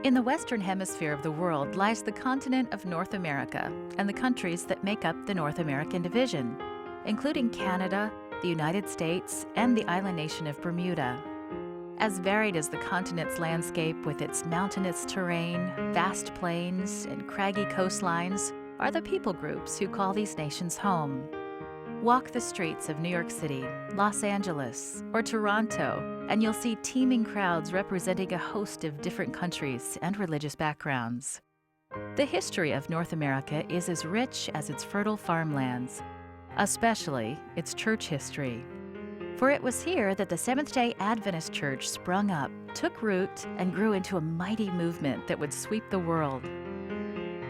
In the western hemisphere of the world lies the continent of North America and the countries that make up the North American division, including Canada, the United States, and the island nation of Bermuda. As varied as the continent's landscape with its mountainous terrain, vast plains, and craggy coastlines are the people groups who call these nations home. Walk the streets of New York City, Los Angeles, or Toronto, and you'll see teeming crowds representing a host of different countries and religious backgrounds. The history of North America is as rich as its fertile farmlands, especially its church history. For it was here that the Seventh-day Adventist Church sprung up, took root, and grew into a mighty movement that would sweep the world.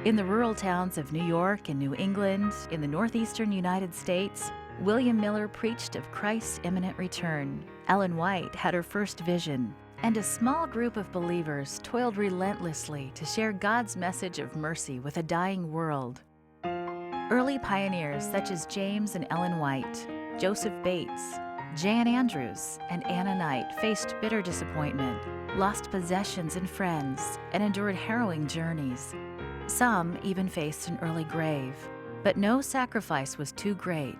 In the rural towns of New York and New England, in the northeastern United States, William Miller preached of Christ's imminent return. Ellen White had her first vision, and a small group of believers toiled relentlessly to share God's message of mercy with a dying world. Early pioneers such as James and Ellen White, Joseph Bates, Jan Andrews, and Anna Knight faced bitter disappointment, lost possessions and friends, and endured harrowing journeys. Some even faced an early grave, but no sacrifice was too great.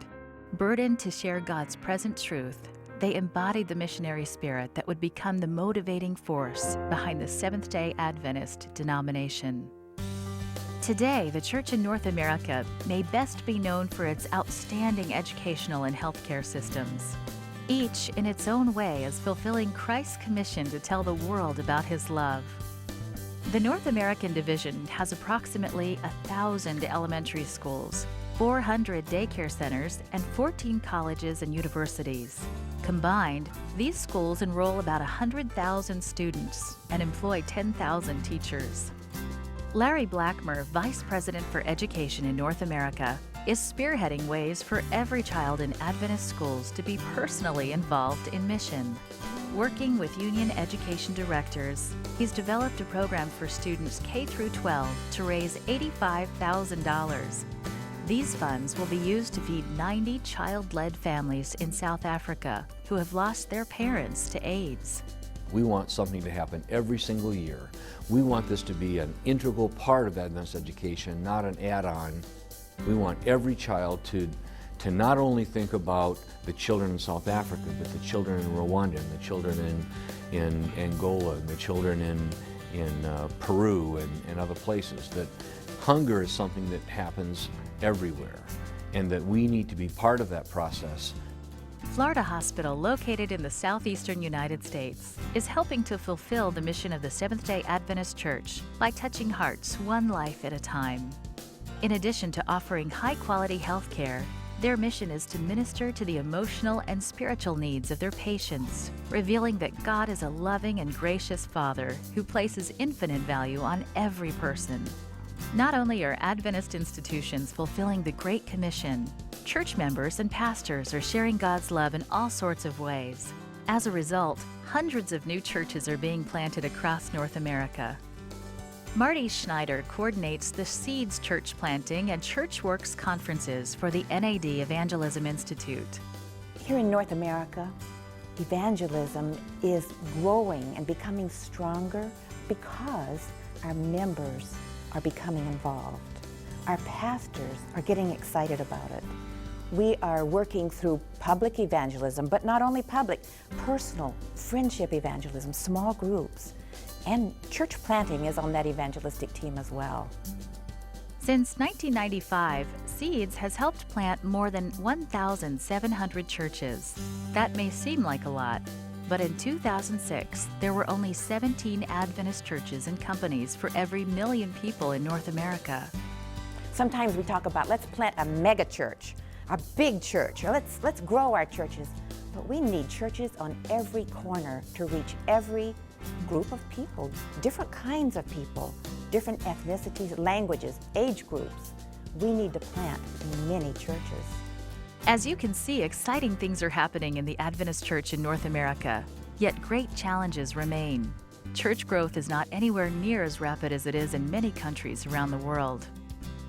Burdened to share God's present truth, they embodied the missionary spirit that would become the motivating force behind the Seventh-day Adventist denomination. Today, the church in North America may best be known for its outstanding educational and healthcare systems. Each, in its own way, is fulfilling Christ's commission to tell the world about His love. The North American Division has approximately 1,000 elementary schools, 400 daycare centers, and 14 colleges and universities. Combined, these schools enroll about 100,000 students and employ 10,000 teachers. Larry Blackmer, Vice President for Education in North America, is spearheading ways for every child in Adventist schools to be personally involved in mission. Working with union education directors, he's developed a program for students K through 12 to raise $85,000. These funds will be used to feed 90 child-led families in South Africa who have lost their parents to AIDS. We want something to happen every single year. We want this to be an integral part of Adventist education, not an add-on. We want every child to not only think about the children in South Africa, but the children in Rwanda, and the children in Angola, and the children in Peru and other places. That hunger is something that happens everywhere, and that we need to be part of that process. Florida Hospital, located in the southeastern United States, is helping to fulfill the mission of the Seventh-day Adventist Church by touching hearts one life at a time. In addition to offering high-quality health care, their mission is to minister to the emotional and spiritual needs of their patients, revealing that God is a loving and gracious Father who places infinite value on every person. Not only are Adventist institutions fulfilling the Great Commission, church members and pastors are sharing God's love in all sorts of ways. As a result, hundreds of new churches are being planted across North America. Marty Schneider coordinates the Seeds Church Planting and Church Works conferences for the NAD Evangelism Institute. Here in North America, evangelism is growing and becoming stronger because our members are becoming involved. Our pastors are getting excited about it. We are working through public evangelism, but not only public, personal, friendship evangelism, small groups. And church planting is on that evangelistic team as well. Since 1995, Seeds has helped plant more than 1,700 churches. That may seem like a lot, but in 2006, there were only 17 Adventist churches and companies for every million people in North America. Sometimes we talk about, let's plant a mega church, a big church, or let's grow our churches. But we need churches on every corner to reach every group of people, different kinds of people, different ethnicities, languages, age groups. We need to plant many churches. As you can see, exciting things are happening in the Adventist Church in North America, yet great challenges remain. Church growth is not anywhere near as rapid as it is in many countries around the world.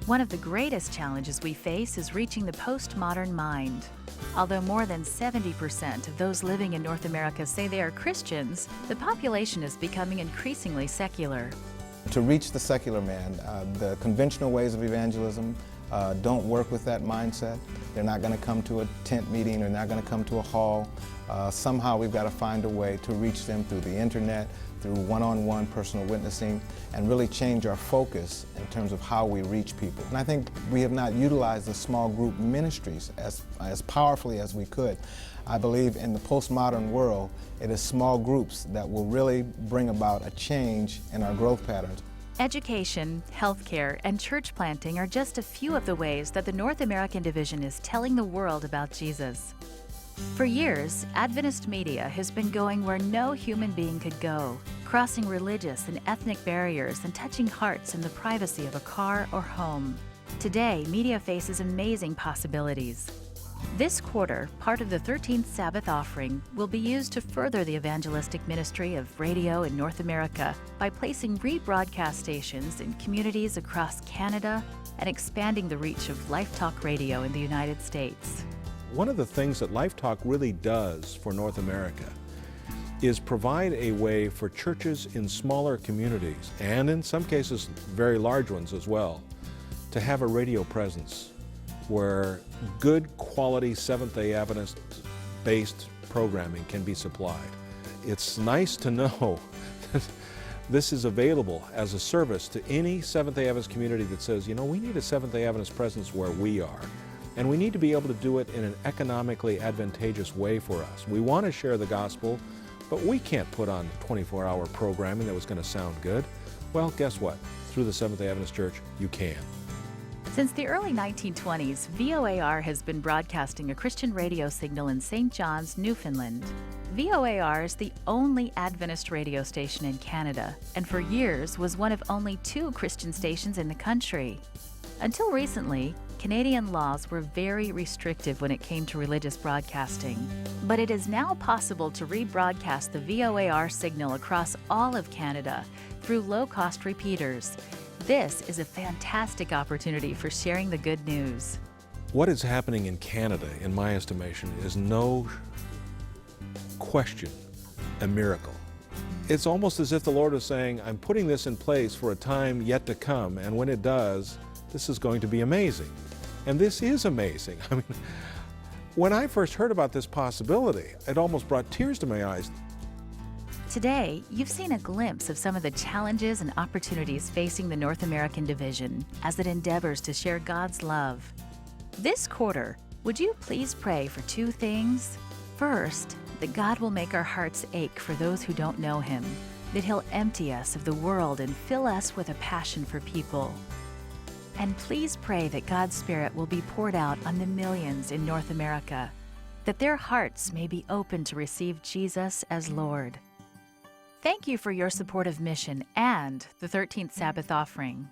One of the greatest challenges we face is reaching the postmodern mind. Although more than 70% of those living in North America say they are Christians, the population is becoming increasingly secular. to reach the secular man. The conventional ways of evangelism don't work with that mindset. They're not going to come to a tent meeting, they're not going to come to a hall. Somehow we've got to find a way to reach them through the internet, through one-on-one personal witnessing, and really change our focus in terms of how we reach people. And I think we have not utilized the small group ministries as powerfully as we could. I believe in the postmodern world, it is small groups that will really bring about a change in our growth patterns. Education, healthcare, and church planting are just a few of the ways that the North American Division is telling the world about Jesus. For years, Adventist media has been going where no human being could go, crossing religious and ethnic barriers and touching hearts in the privacy of a car or home. Today, media faces amazing possibilities. This quarter, part of the 13th Sabbath offering will be used to further the evangelistic ministry of radio in North America by placing rebroadcast stations in communities across Canada and expanding the reach of Life Talk Radio in the United States. One of the things that Life Talk really does for North America is provide a way for churches in smaller communities, and in some cases very large ones as well, to have a radio presence where good quality Seventh-day Adventist-based programming can be supplied. It's nice to know that this is available as a service to any Seventh-day Adventist community that says, you know, we need a Seventh-day Adventist presence where we are. And we need to be able to do it in an economically advantageous way for us. We want to share the gospel, but we can't put on 24-hour programming that was going to sound good. Well, guess what? Through the Seventh-day Adventist Church, you can. Since the early 1920s, VOAR has been broadcasting a Christian radio signal in St. John's, Newfoundland. VOAR is the only Adventist radio station in Canada, and for years was one of only 2 Christian stations in the country. Until recently, Canadian laws were very restrictive when it came to religious broadcasting. But it is now possible to rebroadcast the VOAR signal across all of Canada through low-cost repeaters. This is a fantastic opportunity for sharing the good news. What is happening in Canada, in my estimation, is no question a miracle. It's almost as if the Lord is saying, I'm putting this in place for a time yet to come, and when it does, this is going to be amazing. And this is amazing. I mean, when I first heard about this possibility, it almost brought tears to my eyes. Today, you've seen a glimpse of some of the challenges and opportunities facing the North American Division as it endeavors to share God's love. This quarter, would you please pray for 2 things? First, that God will make our hearts ache for those who don't know Him, that He'll empty us of the world and fill us with a passion for people. And please pray that God's Spirit will be poured out on the millions in North America, that their hearts may be open to receive Jesus as Lord. Thank you for your support of Mission and the 13th Sabbath offering.